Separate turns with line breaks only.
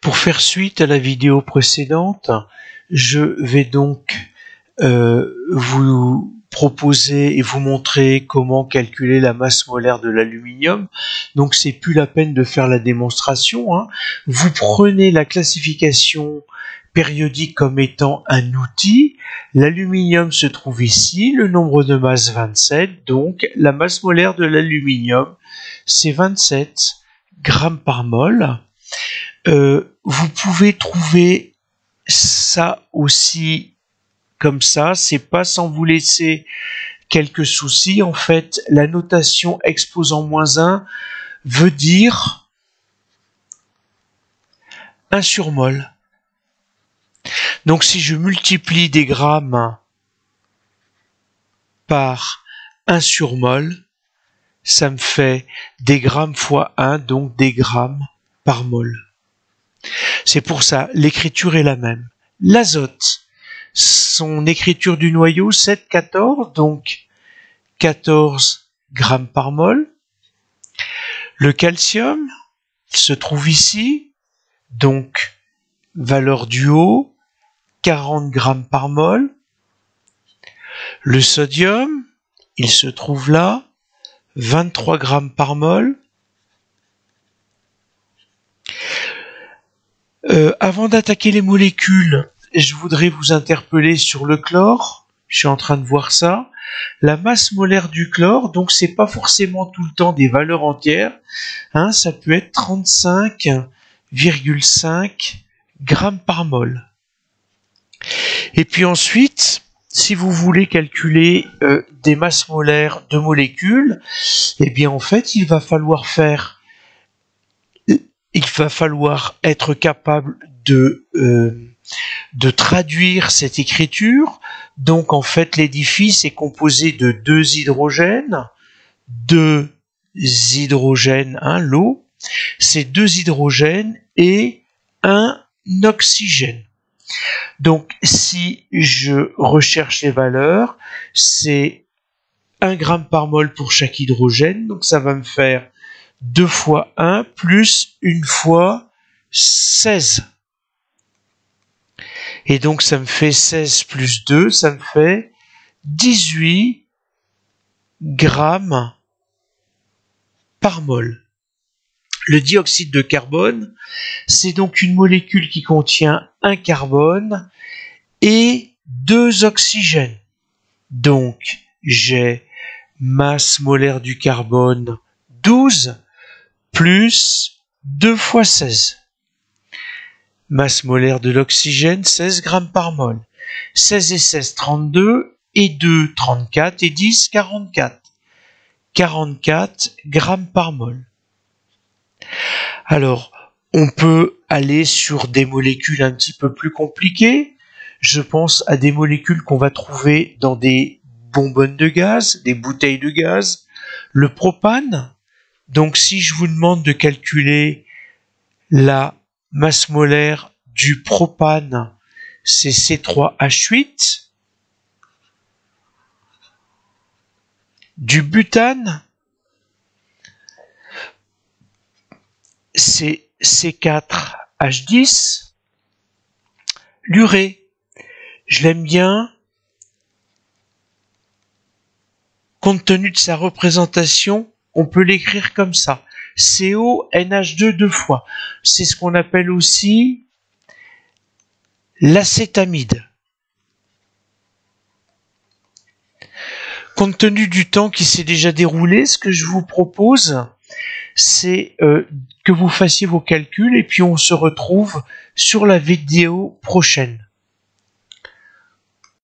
Pour faire suite à la vidéo précédente, je vais donc vous proposer et vous montrer comment calculer la masse molaire de l'aluminium. Donc c'est plus la peine de faire la démonstration, hein. Vous prenez la classification périodique comme étant un outil. L'aluminium se trouve ici, le nombre de masse 27, donc la masse molaire de l'aluminium c'est 27 grammes par mol. Vous pouvez trouver ça aussi comme ça, c'est pas sans vous laisser quelques soucis. En fait, la notation exposant -1 veut dire 1 sur mol. Donc si je multiplie des grammes par 1 sur mol, ça me fait des grammes fois 1, donc des grammes par mol. C'est pour ça, l'écriture est la même. L'azote, son écriture du noyau, 7,14, donc 14 grammes par mol. Le calcium se trouve ici, donc valeur du haut, 40 grammes par mol. Le sodium, il se trouve là, 23 grammes par mol. Avant d'attaquer les molécules, je voudrais vous interpeller sur le chlore. Je suis en train de voir ça. La masse molaire du chlore, donc c'est pas forcément tout le temps des valeurs entières, hein, ça peut être 35,5 grammes par mol. Et puis ensuite, si vous voulez calculer des masses molaires de molécules, eh bien en fait, il va falloir être capable de traduire cette écriture. Donc en fait l'édifice est composé de 2 hydrogènes, hein, l'eau, c'est 2 hydrogènes et 1 oxygène. Donc si je recherche les valeurs, c'est 1 gramme par mol pour chaque hydrogène, donc ça va me faire 2 fois 1 plus 1 fois 16. Et donc ça me fait 16 plus 2, ça me fait 18 grammes par mol. Le dioxyde de carbone, c'est donc une molécule qui contient un carbone et 2 oxygènes. Donc j'ai masse molaire du carbone 12 plus 2 fois 16. Masse molaire de l'oxygène, 16 grammes par mol. 16 et 16, 32, et 2, 34, et 10, 44. 44 grammes par mol. Alors, on peut aller sur des molécules un petit peu plus compliquées. Je pense à des molécules qu'on va trouver dans des bonbonnes de gaz, des bouteilles de gaz. Le propane. Donc, si je vous demande de calculer la masse molaire du propane, c'est C3H8. Du butane, c'est C4H10. L'urée, je l'aime bien, compte tenu de sa représentation, on peut l'écrire comme ça. CONH2 2 fois. C'est ce qu'on appelle aussi l'acétamide. Compte tenu du temps qui s'est déjà déroulé, ce que je vous propose, c'est que vous fassiez vos calculs et puis on se retrouve sur la vidéo prochaine.